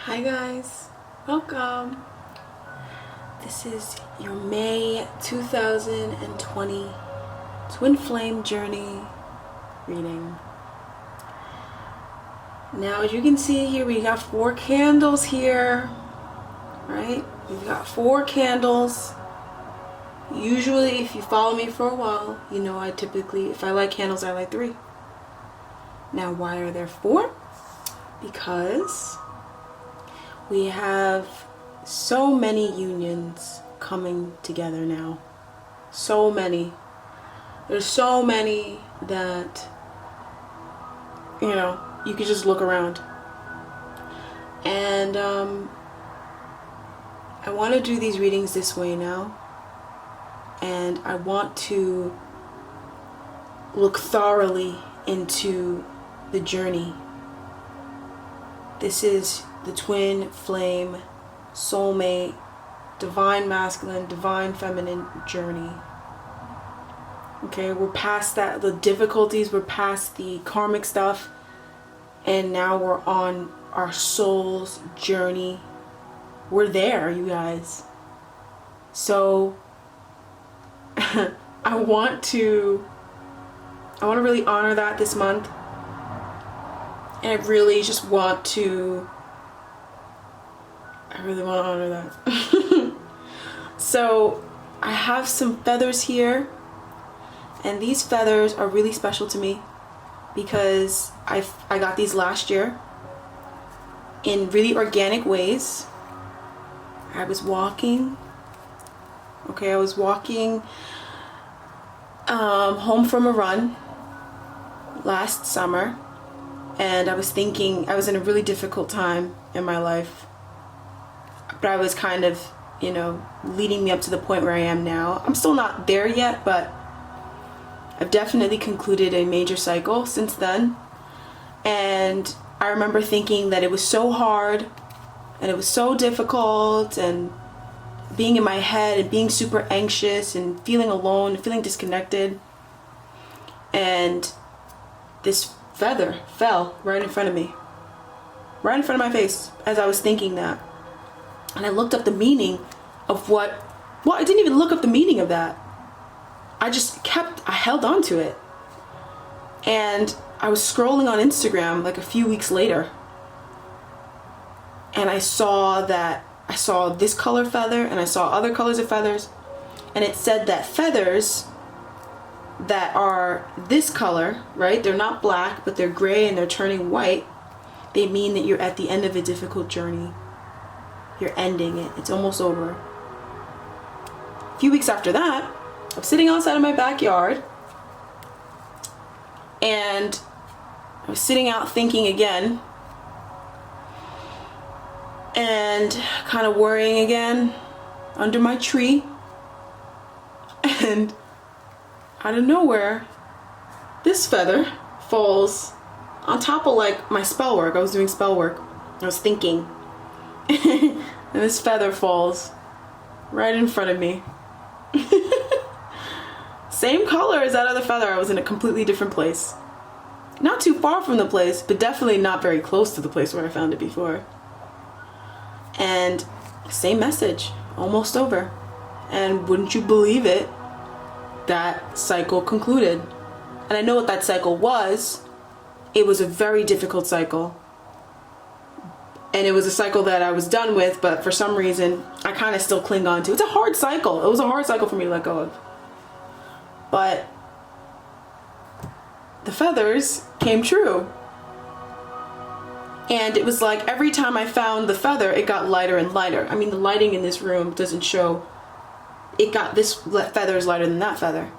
Hi guys, welcome. This is your May 2020 Twin Flame Journey reading. Now as you can see here, we got 4 candles here, right? We've got 4 candles. Usually if you follow me for a while, you know I typically, if I light candles, I light 3. Now why are there 4? Because we have so many unions coming together now. So many. There's so many that, you know, you could just look around. And I want to do these readings this way now. And I want to look thoroughly into the journey. This is the twin flame, soulmate, divine masculine, divine feminine journey. Okay, we're past that, the difficulties, we're past the karmic stuff, and now we're on our soul's journey. We're there, you guys. So I want to really honor that this month. And I really just want to honor that. So I have some feathers here, and these feathers are really special to me because I got these last year in really organic ways. I was walking home from a run last summer, and I was thinking, I was in a really difficult time in my life, but I was kind of, you know, leading me up to the point where I am now. I'm still not there yet, but I've definitely concluded a major cycle since then. And I remember thinking that it was so hard and it was so difficult, and being in my head and being super anxious and feeling alone and feeling disconnected. And this feather fell right in front of me, right in front of my face as I was thinking that. And I looked up the meaning of I didn't even look up the meaning of that. I held on to it. And I was scrolling on Instagram like a few weeks later, and I saw this color feather, and I saw other colors of feathers, and it said that feathers that are this color, right, they're not black, but they're gray and they're turning white, they mean that you're at the end of a difficult journey. You're ending it. It's almost over. A few weeks after that, I'm sitting outside of my backyard, and I was sitting out thinking again, and kind of worrying again under my tree, and out of nowhere, this feather falls on top of like my spell work. I was doing spell work. I was thinking. And this feather falls right in front of me. Same color as that other feather. I was in a completely different place. Not too far from the place, but definitely not very close to the place where I found it before. And same message, almost over. And wouldn't you believe it, that cycle concluded. And I know what that cycle was. It was a very difficult cycle. And it was a cycle that I was done with, but for some reason, I kind of still cling on to. It's a hard cycle. It was a hard cycle for me to let go of. But the feathers came true. And it was like every time I found the feather, it got lighter and lighter. I mean, the lighting in this room doesn't show. It got, this feather is lighter than that feather.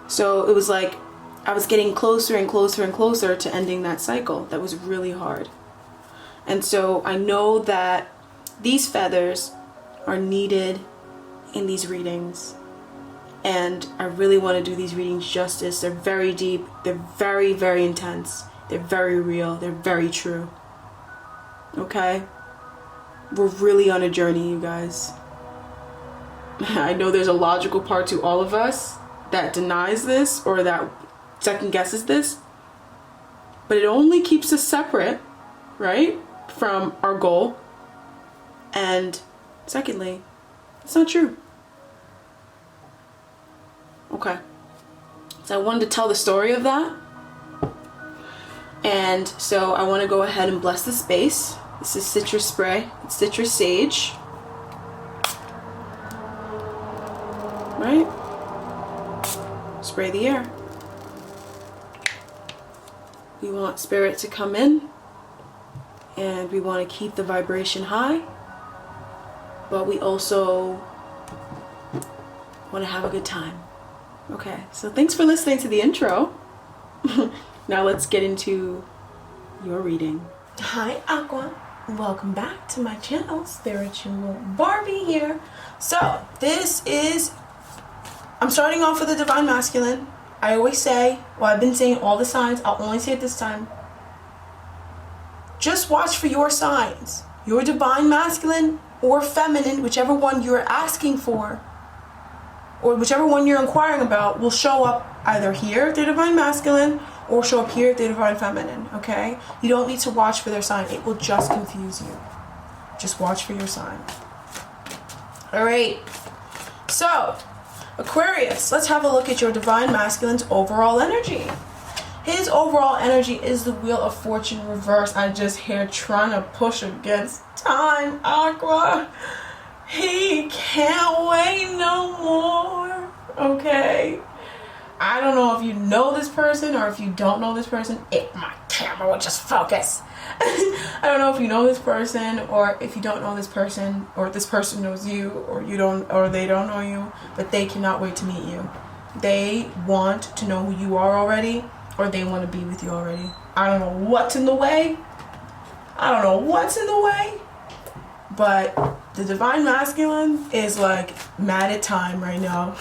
So it was like I was getting closer and closer and closer to ending that cycle. That was really hard. And so I know that these feathers are needed in these readings. And I really want to do these readings justice. They're very deep. They're very, very intense. They're very real. They're very true. Okay? We're really on a journey, you guys. I know there's a logical part to all of us that denies this or that second guesses this, but it only keeps us separate, right, from our goal. And secondly, it's not true. Okay. So I wanted to tell the story of that. And so I want to go ahead and bless the space. This is citrus spray. It's citrus sage. Right? Spray the air. We want spirit to come in, and we want to keep the vibration high, but we also want to have a good time. Okay, so thanks for listening to the intro. Now let's get into your reading. Hi, Aqua. Welcome back to my channel, Spiritual Barbie here. So I'm starting off with the Divine Masculine. I always say, well, I've been saying all the signs, I'll only say it this time. Just watch for your signs. Your Divine Masculine or Feminine, whichever one you're asking for, or whichever one you're inquiring about, will show up either here, the Divine Masculine, or show up here, the Divine Feminine, okay? You don't need to watch for their sign. It will just confuse you. Just watch for your sign. All right. So, Aquarius, let's have a look at your Divine Masculine's overall energy. His overall energy is the Wheel of Fortune reversed. I'm just here trying to push against time, Aqua. He can't wait no more. Okay. I don't know if you know this person or if you don't know this person. If my camera would just focus. I don't know if you know this person or if you don't know this person, or this person knows you, or you don't, or they don't know you, but they cannot wait to meet you. They want to know who you are already, or they want to be with you already. I don't know what's in the way. But the Divine Masculine is like mad at time right now.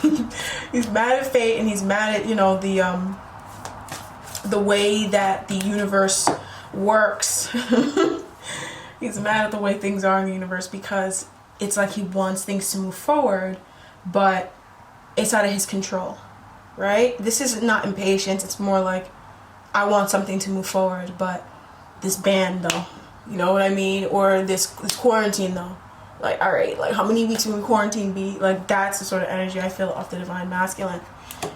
He's mad at fate, and he's mad at, you know, the way that the universe works. He's mad at the way things are in the universe, because it's like he wants things to move forward, but it's out of his control, right? This is not impatience. It's more like, I want something to move forward, but this ban though, you know what I mean? Or this quarantine though. Like, all right, like how many weeks will quarantine be? Like, that's the sort of energy I feel off the Divine Masculine,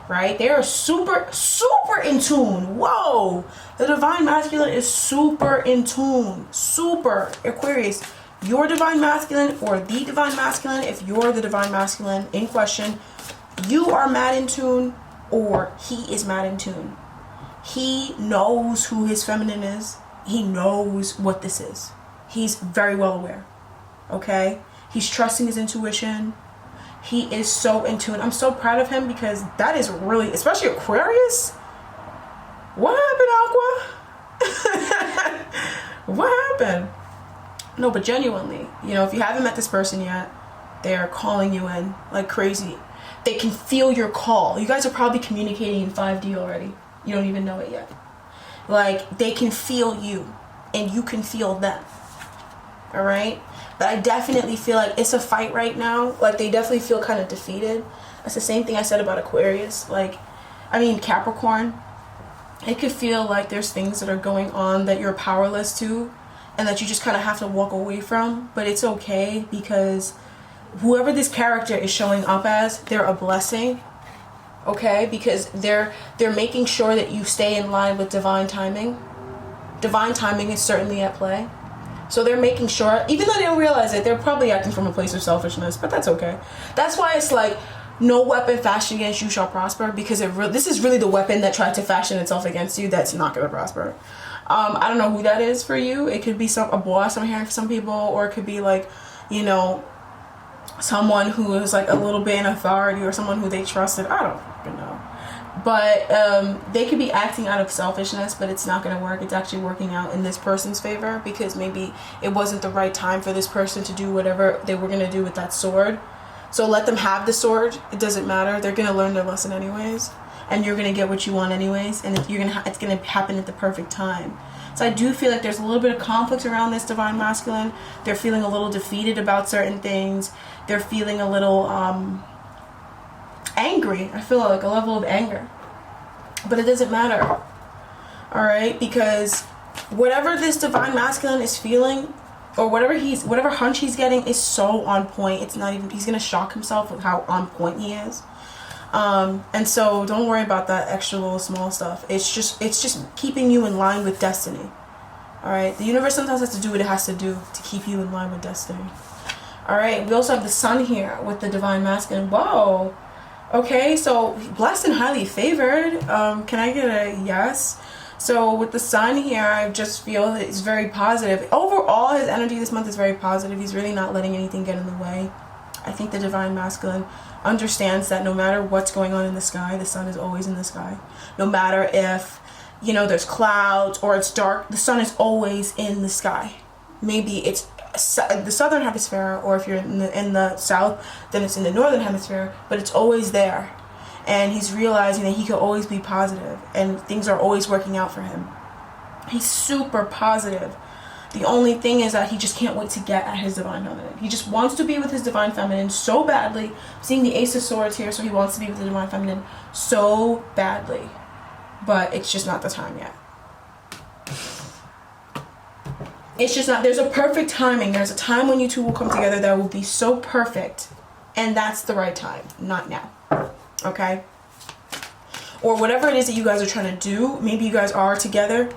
right? They are super, super in tune. Whoa! The Divine Masculine is super in tune. Super. Aquarius, your Divine Masculine or the Divine Masculine, if you're the Divine Masculine in question, you are mad in tune, or he is mad in tune. He knows who his feminine is. He knows what this is. He's very well aware. Okay? He's trusting his intuition. He is so in tune. I'm so proud of him, because that is really, especially Aquarius. What happened, Aqua? What happened? No, but genuinely, you know, if you haven't met this person yet, they are calling you in like crazy. They can feel your call. You guys are probably communicating in 5D already. You don't even know it yet. Like, they can feel you, and you can feel them. All right? But I definitely feel like it's a fight right now. Like, they definitely feel kind of defeated. That's the same thing I said about Aquarius. Like, I mean, Capricorn. It could feel like there's things that are going on that you're powerless to, and that you just kind of have to walk away from. But it's okay, because whoever this character is showing up as, they're a blessing. Okay? Because they're making sure that you stay in line with divine timing. Divine timing is certainly at play. So they're making sure, even though they don't realize it, they're probably acting from a place of selfishness, but that's okay. That's why it's like, no weapon fashioned against you shall prosper, because this is really the weapon that tried to fashion itself against you that's not going to prosper. I don't know who that is for you. It could be a boss, I'm hearing for some people, or it could be like, you know, someone who is like a little bit in authority, or someone who they trusted. I don't fucking know. But they could be acting out of selfishness, but it's not going to work. It's actually working out in this person's favor, because maybe it wasn't the right time for this person to do whatever they were going to do with that sword. So let them have the sword. It doesn't matter. They're going to learn their lesson anyways, and you're going to get what you want anyways, and it's going to happen at the perfect time. So I do feel like there's a little bit of conflict around this Divine Masculine. They're feeling a little defeated about certain things. They're feeling a little angry. I feel like a level of anger, but it doesn't matter. All right, because whatever this divine masculine is feeling, or whatever hunch he's getting is so on point. It's not even, he's gonna shock himself with how on point he is. And so don't worry about that extra little small stuff. It's just keeping you in line with destiny. All right, the universe sometimes has to do what it has to do to keep you in line with destiny. All right, we also have the sun here with the divine masculine. Whoa. Okay, so blessed and highly favored. Can I get a yes? So with the sun here, I just feel that it's very positive. Overall, his energy this month is very positive. He's really not letting anything get in the way. I think the divine masculine understands that no matter what's going on in the sky, the sun is always in the sky. No matter if, you know, there's clouds or it's dark, the sun is always in the sky. Maybe it's the southern hemisphere, or if you're in the south, then it's in the northern hemisphere, but it's always there. And he's realizing that he can always be positive and things are always working out for him. He's super positive. The only thing is that he just can't wait to get at his divine feminine. He just wants to be with his divine feminine so badly. I'm seeing the Ace of Swords here, so he wants to be with the divine feminine so badly. But it's just not the time yet. It's just not, there's a perfect timing. There's a time when you two will come together that will be so perfect. And that's the right time, not now. Okay? Or whatever it is that you guys are trying to do, maybe you guys are together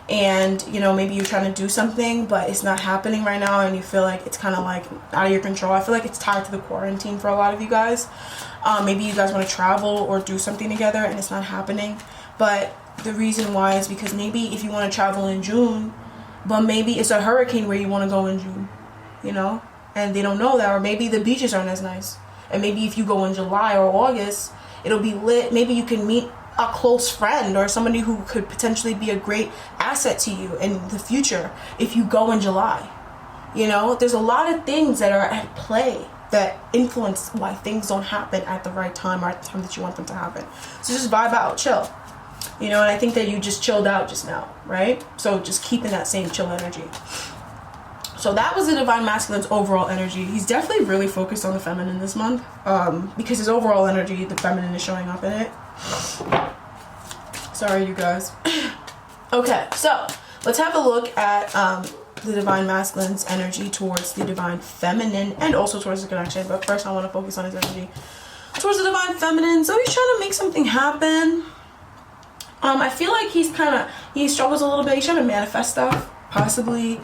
and, you know, maybe you're trying to do something, but it's not happening right now and you feel like it's kind of like out of your control. I feel like it's tied to the quarantine for a lot of you guys. Maybe you guys want to travel or do something together and it's not happening. But the reason why is because maybe if you want to travel in June, but maybe it's a hurricane where you want to go in June, you know, and they don't know that, or maybe the beaches aren't as nice. And maybe if you go in July or August, it'll be lit. Maybe you can meet a close friend or somebody who could potentially be a great asset to you in the future if you go in July. You know, there's a lot of things that are at play that influence why things don't happen at the right time or at the time that you want them to happen. So just vibe out, chill. You know, and I think that you just chilled out just now, right? So just keeping that same chill energy. So that was the divine masculine's overall energy. He's definitely really focused on the feminine this month, because his overall energy, the feminine is showing up in it. Sorry, you guys. Okay, so let's have a look at the divine masculine's energy towards the divine feminine and also towards the connection. But first, I want to focus on his energy towards the divine feminine. So he's trying to make something happen. I feel like he struggles a little bit. He's trying to manifest stuff, possibly,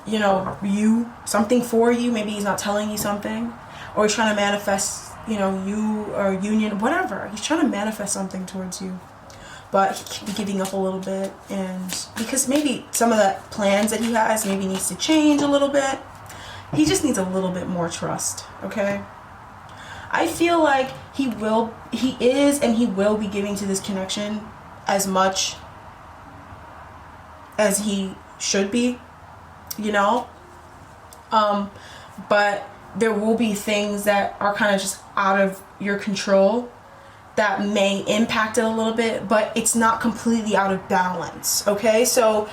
you know, something for you. Maybe he's not telling you something, or he's trying to manifest, you know, you or union, whatever. He's trying to manifest something towards you, but he could be giving up a little bit, and because maybe some of the plans that he has maybe needs to change a little bit. He just needs a little bit more trust. Okay, I feel like he is and he will be giving to this connection as much as he should be, you know, but there will be things that are kind of just out of your control that may impact it a little bit, but it's not completely out of balance. Okay, so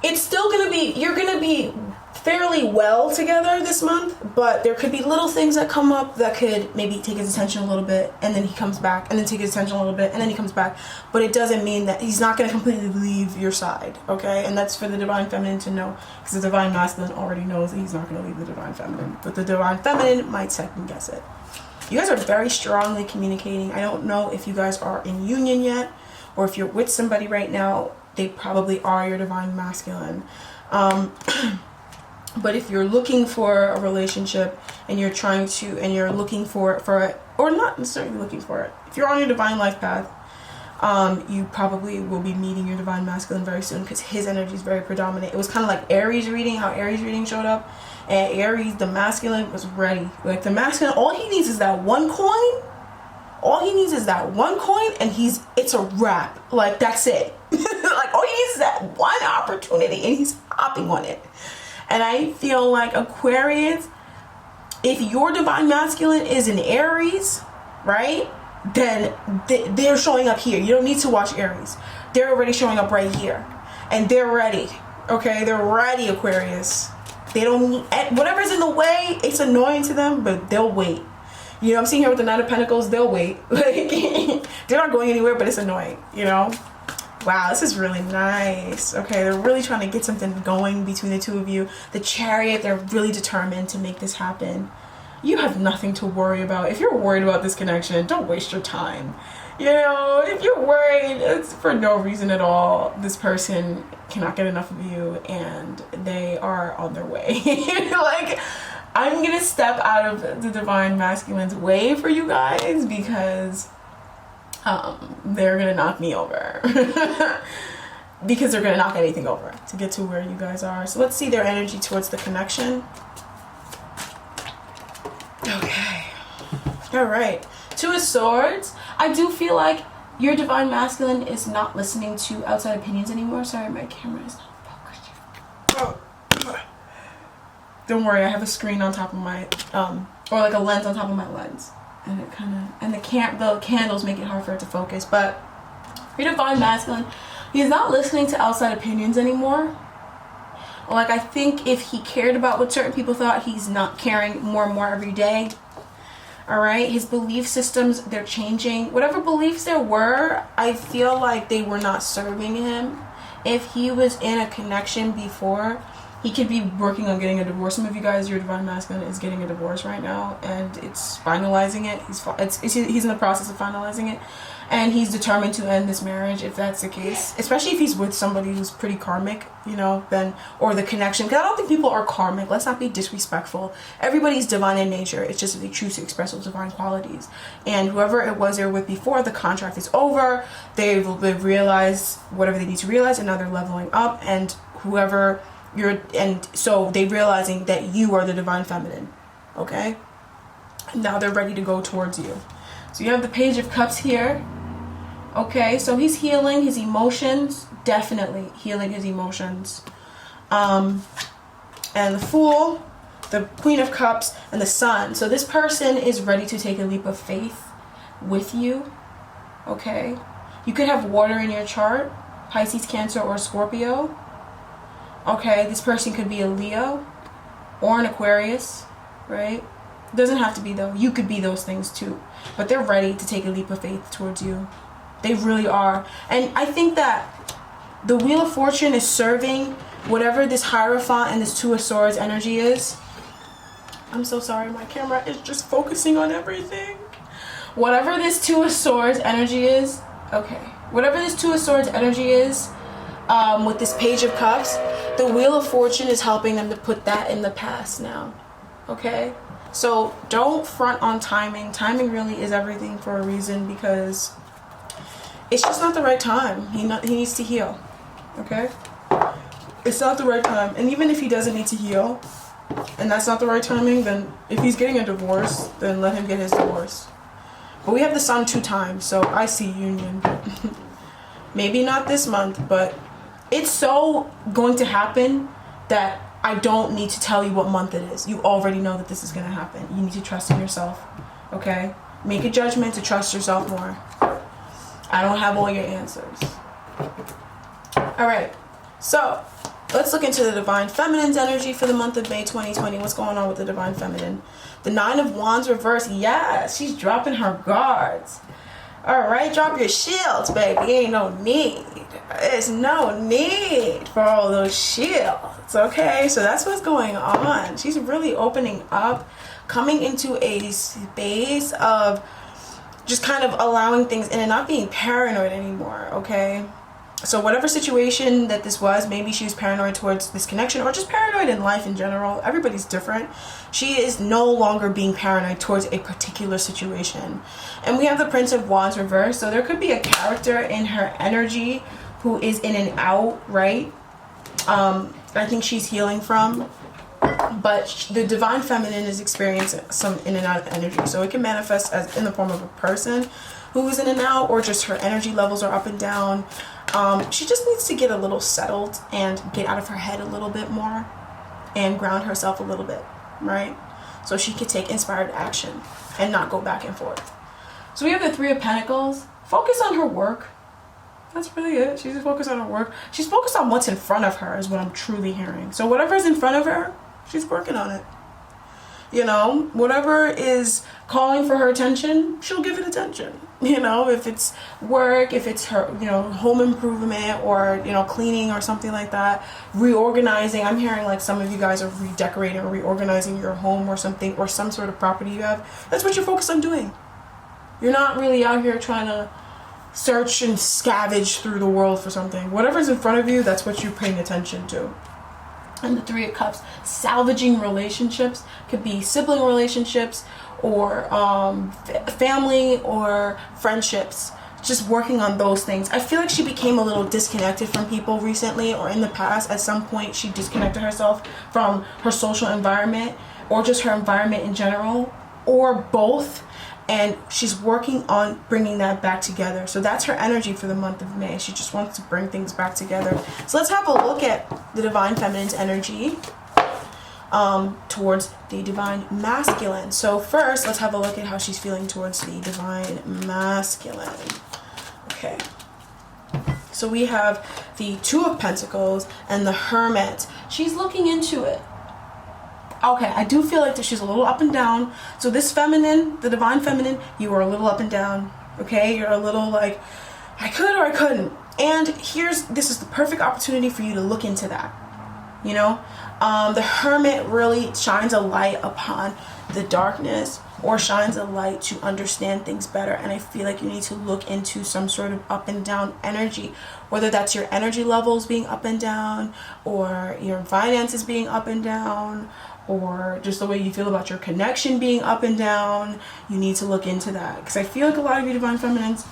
it's still gonna be, you're gonna be fairly well together this month, but there could be little things that come up that could maybe take his attention a little bit, and then he comes back, and then take his attention a little bit, and then he comes back. But it doesn't mean that he's not going to completely leave your side, okay? And that's for the divine feminine to know, because the divine masculine already knows that he's not going to leave the divine feminine, but the divine feminine might second guess it. You guys are very strongly communicating. I don't know if you guys are in union yet, or if you're with somebody right now. They probably are your divine masculine. But if you're looking for a relationship and you're trying to, and you're looking for it, or not necessarily looking for it, if you're on your divine life path, you probably will be meeting your divine masculine very soon, because his energy is very predominant. It was kind of like Aries reading, how Aries reading showed up, and Aries, the masculine, was ready. Like the masculine, all he needs is that one coin. All he needs is that one coin, and it's a wrap. Like that's it. Like all he needs is that one opportunity, and he's hopping on it. And I feel like Aquarius, if your divine masculine is in Aries, right, then they're showing up here. You don't need to watch Aries. They're already showing up right here. And they're ready. Okay? They're ready, Aquarius. They don't, whatever's in the way, it's annoying to them, but they'll wait. You know, I'm seeing here with the Nine of Pentacles, they'll wait. Like, they're not going anywhere, but it's annoying, you know? Wow, this is really nice. Okay, they're really trying to get something going between the two of you. The Chariot, they're really determined to make this happen. You have nothing to worry about. If you're worried about this connection, don't waste your time. You know, if you're worried, it's for no reason at all. This person cannot get enough of you and they are on their way. Like, I'm gonna step out of the Divine Masculine's way for you guys because they're gonna knock me over. Because they're gonna knock anything over to get to where you guys are. So let's see their energy towards the connection. Okay. All right. Two of Swords. I do feel like your Divine Masculine is not listening to outside opinions anymore. Sorry, my camera is not focused. Don't worry, I have a screen on top of my, or like a lens on top of my lens. And it kind of, and the candles make it hard for it to focus. But your Divine Masculine, he's not listening to outside opinions anymore. Like, I think if he cared about what certain people thought, he's not caring more and more every day. All right, his belief systems, they're changing. Whatever beliefs there were, I feel like they were not serving him. If he was in a connection before, he could be working on getting a divorce. Some of you guys, your Divine Masculine is getting a divorce right now, and it's finalizing it. He's in the process of finalizing it, and he's determined to end this marriage if that's the case. Especially if he's with somebody who's pretty karmic, you know, then, or the connection. Because I don't think people are karmic. Let's not be disrespectful. Everybody's divine in nature. It's just that they choose to express those divine qualities. And whoever it was they were with before, the contract is over. They've realized whatever they need to realize, and now they're leveling up. And whoever so they realizing that you are the Divine Feminine. Okay? Now they're ready to go towards you. So you have the Page of Cups here. Okay, so he's healing his emotions. Definitely healing his emotions. And the Fool, the Queen of Cups, and the Sun. So this person is ready to take a leap of faith with you. Okay? You could have water in your chart. Pisces, Cancer, or Scorpio. Okay, this person could be a Leo or an Aquarius, right? Doesn't have to be though. You could be those things too. But they're ready to take a leap of faith towards you. They really are. And I think that the Wheel of Fortune is serving whatever this Hierophant and this Two of Swords energy is. I'm so sorry, my camera is just focusing on everything. Whatever this Two of Swords energy is, okay. Whatever this Two of Swords energy is, with this Page of Cups, the Wheel of Fortune is helping them to put that in the past now. Okay? So don't front on timing. Timing really is everything for a reason, because it's just not the right time. He needs to heal. Okay? It's not the right time. And even if he doesn't need to heal, and that's not the right timing, then if he's getting a divorce, then let him get his divorce. But we have the Sun 2 times, so I see union. Maybe not this month, but it's so going to happen that I don't need to tell you what month it is. You already know that this is going to happen. You need to trust in yourself, okay? Make a judgment to trust yourself more. I don't have all your answers. All right, so let's look into the Divine Feminine's energy for the month of May 2020. What's going on with the Divine Feminine? The Nine of Wands reverse. Yeah, she's dropping her guards. All right, drop your shields, baby. Ain't no need. There's no need for all those shields, okay? So that's what's going on. She's really opening up, coming into a space of just kind of allowing things in and not being paranoid anymore, okay? So whatever situation that this was, maybe she was paranoid towards this connection or just paranoid in life in general. Everybody's different. She is no longer being paranoid towards a particular situation. And we have the Prince of Wands reversed. So there could be a character in her energy who is in and out, right? I think she's healing from. But the Divine Feminine is experiencing some in and out of energy. So it can manifest as in the form of a person who is in and out, or just her energy levels are up and down. She just needs to get a little settled and get out of her head a little bit more and ground herself a little bit, right? So she could take inspired action and not go back and forth. So we have the Three of Pentacles. Focus on her work. That's really it. She's focused on her work. She's focused on what's in front of her is what I'm truly hearing. So whatever's in front of her, she's working on it. You know, whatever is calling for her attention, she'll give it attention. You know, if it's work, if it's her, you know, home improvement, or, you know, cleaning or something like that, reorganizing. I'm hearing like some of you guys are redecorating or reorganizing your home or something, or some sort of property you have. That's what you're focused on doing. You're not really out here trying to search and scavenge through the world for something. Whatever's in front of you, that's what you're paying attention to. And the Three of Cups, salvaging relationships, could be sibling relationships, or family, or friendships. Just working on those things. I feel like she became a little disconnected from people recently, or in the past. At some point she disconnected herself from her social environment, or just her environment in general, or both, and she's working on bringing that back together. So that's her energy for the month of May. She just wants to bring things back together. So let's have a look at the Divine Feminine's energy towards the Divine Masculine. So first, let's have a look at how she's feeling towards the Divine Masculine. Okay. So we have the Two of Pentacles and the Hermit. She's looking into it. Okay, I do feel like that she's a little up and down. So this feminine, the Divine Feminine, you are a little up and down. Okay, you're a little like, I could or I couldn't. And this is the perfect opportunity for you to look into that. You know, the Hermit really shines a light upon the darkness, or shines a light to understand things better. And I feel like you need to look into some sort of up and down energy, whether that's your energy levels being up and down, or your finances being up and down, or just the way you feel about your connection being up and down. You need to look into that, because I feel like a lot of you Divine Feminines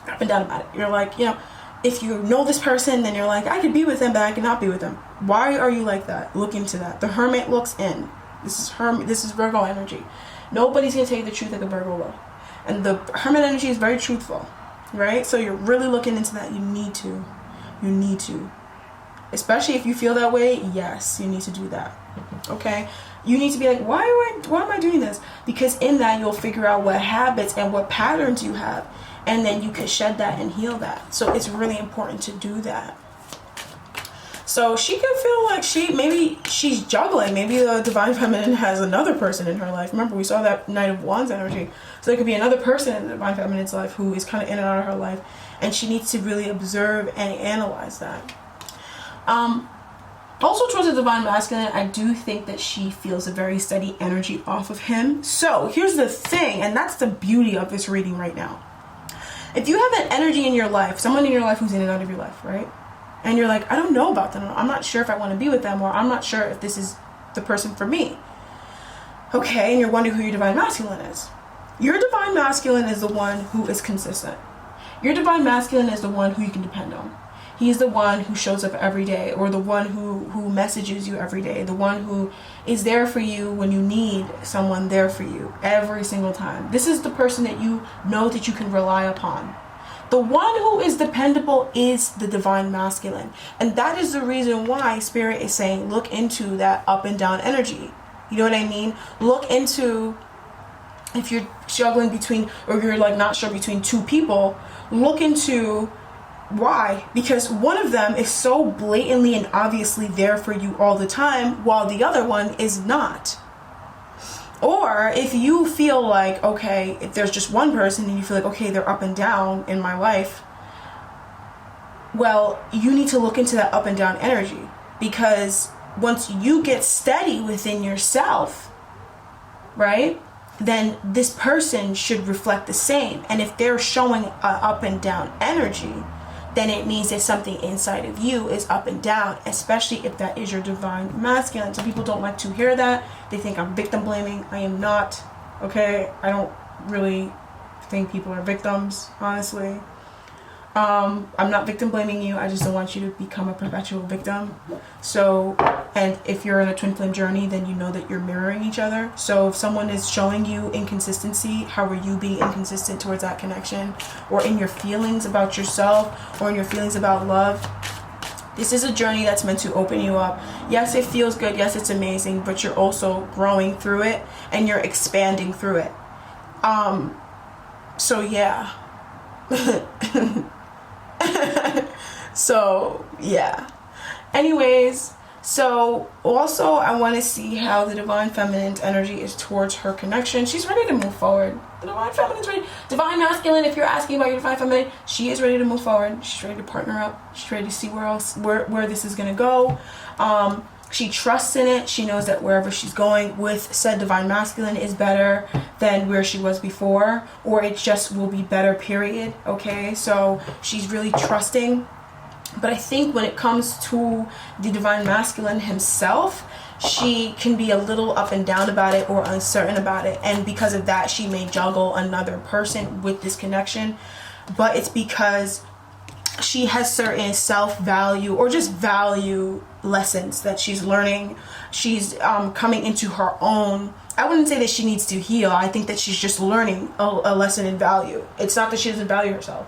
up and down about it. You're like, you know, if you know this person, then you're like, I could be with them, but I cannot be with them. Why are you like that? Look into that. The Hermit looks in. This is Virgo energy. Nobody's gonna tell you the truth like a Virgo will. And the Hermit energy is very truthful, right? So you're really looking into that. You need to. Especially if you feel that way, yes, you need to do that. Okay? You need to be like, why am I doing this? Because in that, you'll figure out what habits and what patterns you have. And then you can shed that and heal that. So it's really important to do that. So she can feel like maybe she's juggling. Maybe the Divine Feminine has another person in her life. Remember, we saw that Knight of Wands energy. So there could be another person in the Divine Feminine's life who is kind of in and out of her life. And she needs to really observe and analyze that. Also towards the Divine Masculine, I do think that she feels a very steady energy off of him. So here's the thing, and that's the beauty of this reading right now. If you have an energy in your life, someone in your life who's in and out of your life, right? And you're like, I don't know about them. I'm not sure if I want to be with them, or I'm not sure if this is the person for me. Okay, and you're wondering who your Divine Masculine is. Your Divine Masculine is the one who is consistent. Your Divine Masculine is the one who you can depend on. He's the one who shows up every day, or the one who messages you every day, the one who is there for you when you need someone there for you every single time. This is the person that you know that you can rely upon. The one who is dependable is the Divine Masculine. And that is the reason why Spirit is saying look into that up and down energy. You know what I mean? Look into, if you're struggling between, or you're like not sure between two people, look into why. Because one of them is so blatantly and obviously there for you all the time, while the other one is not. Or if you feel like, okay, if there's just one person and you feel like, okay, they're up and down in my life, well, you need to look into that up and down energy. Because once you get steady within yourself, right, then this person should reflect the same. And if they're showing an up and down energy, then it means that something inside of you is up and down, especially if that is your Divine Masculine. So people don't like to hear that. They think I'm victim blaming. I am not, okay? I don't really think people are victims, honestly. I'm not victim blaming you. I just don't want you to become a perpetual victim. So, and if you're in a twin flame journey, then you know that you're mirroring each other. So if someone is showing you inconsistency, how are you being inconsistent towards that connection? Or in your feelings about yourself, or in your feelings about love? This is a journey that's meant to open you up. Yes, it feels good. Yes, it's amazing, but you're also growing through it, and you're expanding through it. So yeah. So yeah. Anyways, So also I want to see how the divine feminine's energy is towards her connection. She's ready to move forward. The divine feminine's ready. Divine masculine, if you're asking about your divine feminine, she is ready to move forward. She's ready to partner up. She's ready to see where this is going to go. She trusts in it. She knows that wherever she's going with said divine masculine is better than where she was before, or it just will be better, period. Okay, so she's really trusting. But I think when it comes to the divine masculine himself, she can be a little up and down about it or uncertain about it. And because of that, she may juggle another person with this connection. But it's because she has certain self-value or just value lessons that she's learning. She's coming into her own. I wouldn't say that she needs to heal. I think that she's just learning a lesson in value. It's not that she doesn't value herself.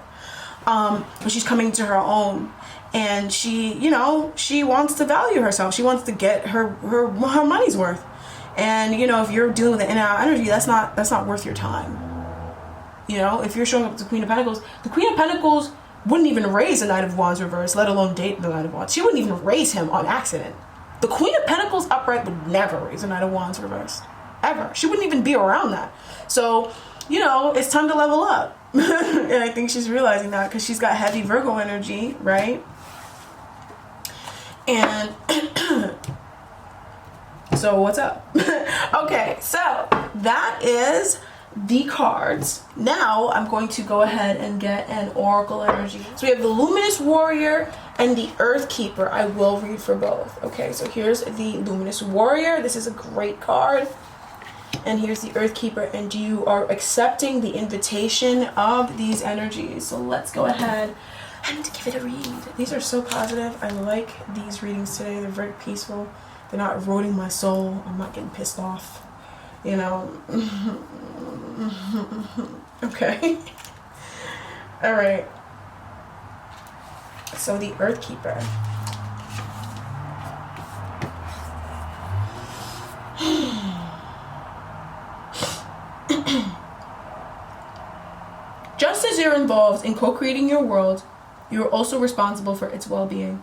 But she's coming to her own. And she, you know, she wants to value herself. She wants to get her money's worth. And, you know, if you're dealing with the in and out energy, that's not worth your time. You know, if you're showing up to the Queen of Pentacles wouldn't even raise the Knight of Wands reverse, let alone date the Knight of Wands. She wouldn't even raise him on accident. The Queen of Pentacles upright would never raise the Knight of Wands reverse. Ever. She wouldn't even be around that. So, you know, it's time to level up. And I think she's realizing that because she's got heavy Virgo energy, right? And so what's up? Okay, so that is the cards. Now I'm going to go ahead and get an oracle energy. So we have the Luminous Warrior and the Earth Keeper. I will read for both. Okay, so here's the Luminous Warrior. This is a great card. And here's the Earth Keeper, and you are accepting the invitation of these energies. So let's go ahead and give it a read. These are so positive. I like these readings today. They're very peaceful. They're not eroding my soul. I'm not getting pissed off. You know. Okay. All right. So the Earth Keeper. Just as you're involved in co-creating your world, you are also responsible for its well-being.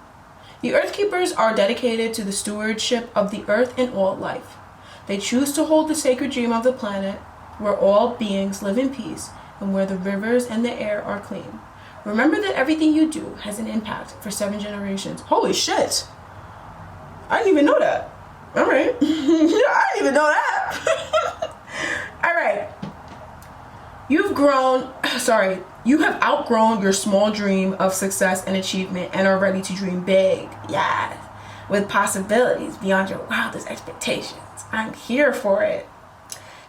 The Earth Keepers are dedicated to the stewardship of the earth and all life. They choose to hold the sacred dream of the planet where all beings live in peace and where the rivers and the air are clean. Remember that everything you do has an impact for 7 generations. Holy shit! I didn't even know that. All right. I didn't even know that. All right. You have outgrown your small dream of success and achievement and are ready to dream big. Yes. With possibilities beyond your wildest expectations. I'm here for it.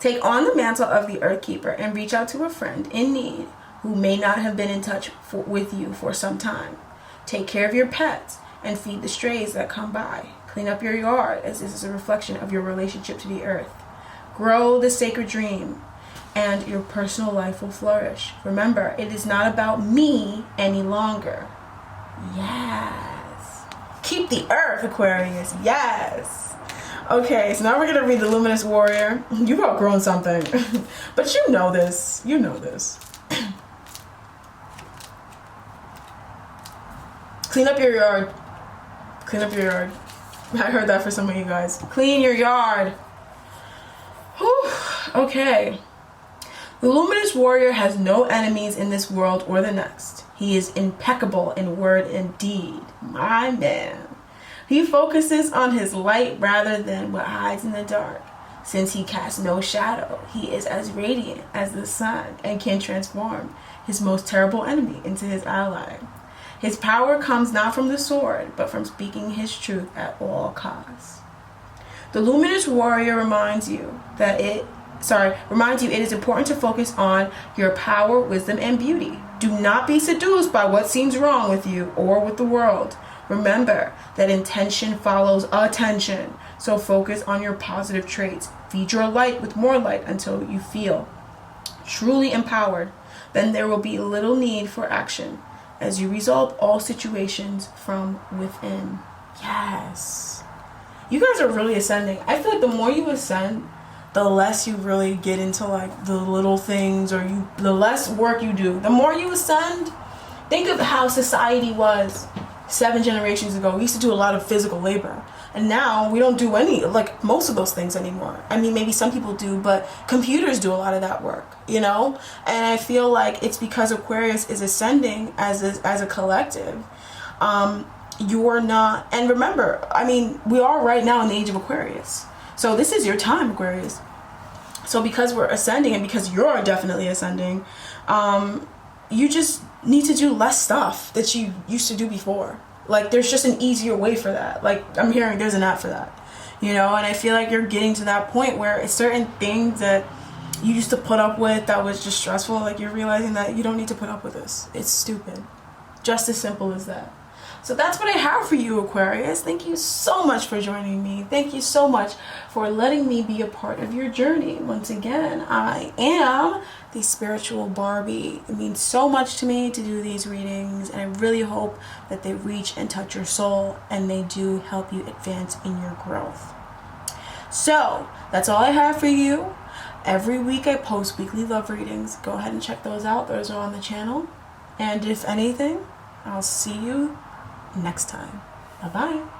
Take on the mantle of the Earth Keeper and reach out to a friend in need who may not have been in touch with you for some time. Take care of your pets and feed the strays that come by. Clean up your yard, as this is a reflection of your relationship to the earth. Grow the sacred dream, and your personal life will flourish. Remember, it is not about me any longer. Yes. Keep the earth, Aquarius. Yes. Okay, so now we're going to read the Luminous Warrior. You've outgrown something. But you know this. You know this. Clean up your yard. Clean up your yard. I heard that for some of you guys. Clean your yard. Whew. Okay. The Luminous Warrior has no enemies in this world or the next. He is impeccable in word and deed. My man. He focuses on his light rather than what hides in the dark. Since he casts no shadow, he is as radiant as the sun and can transform his most terrible enemy into his ally. His power comes not from the sword, but from speaking his truth at all costs. The Luminous Warrior reminds you it is important to focus on your power, wisdom, and beauty. Do not be seduced by what seems wrong with you or with the world. Remember that intention follows attention, so focus on your positive traits. Feed your light with more light until you feel truly empowered. Then there will be little need for action as you resolve all situations from within. Yes. You guys are really ascending. I feel like the more you ascend, the less you really get into like the little things, or the less work you do. The more you ascend, think of how society was 7 generations ago. We used to do a lot of physical labor. And now we don't do any, like, most of those things anymore. I mean, maybe some people do, but computers do a lot of that work, you know? And I feel like it's because Aquarius is ascending as a collective. You're not, and remember, I mean, we are right now in the age of Aquarius. So this is your time, Aquarius. So because we're ascending and because you're definitely ascending, you just need to do less stuff that you used to do before. Like, there's just an easier way for that. Like, I'm hearing there's an app for that, you know? And I feel like you're getting to that point where it's certain things that you used to put up with that was just stressful. Like, you're realizing that you don't need to put up with this. It's stupid. Just as simple as that. So that's what I have for you, Aquarius. Thank you so much for joining me. Thank you so much for letting me be a part of your journey. Once again, I am the spiritual Barbie. It means so much to me to do these readings, and I really hope that they reach and touch your soul, and they do help you advance in your growth. So that's all I have for you. Every week I post weekly love readings. Go ahead and check those out. Those are on the channel. And if anything, I'll see you next time. Bye-bye.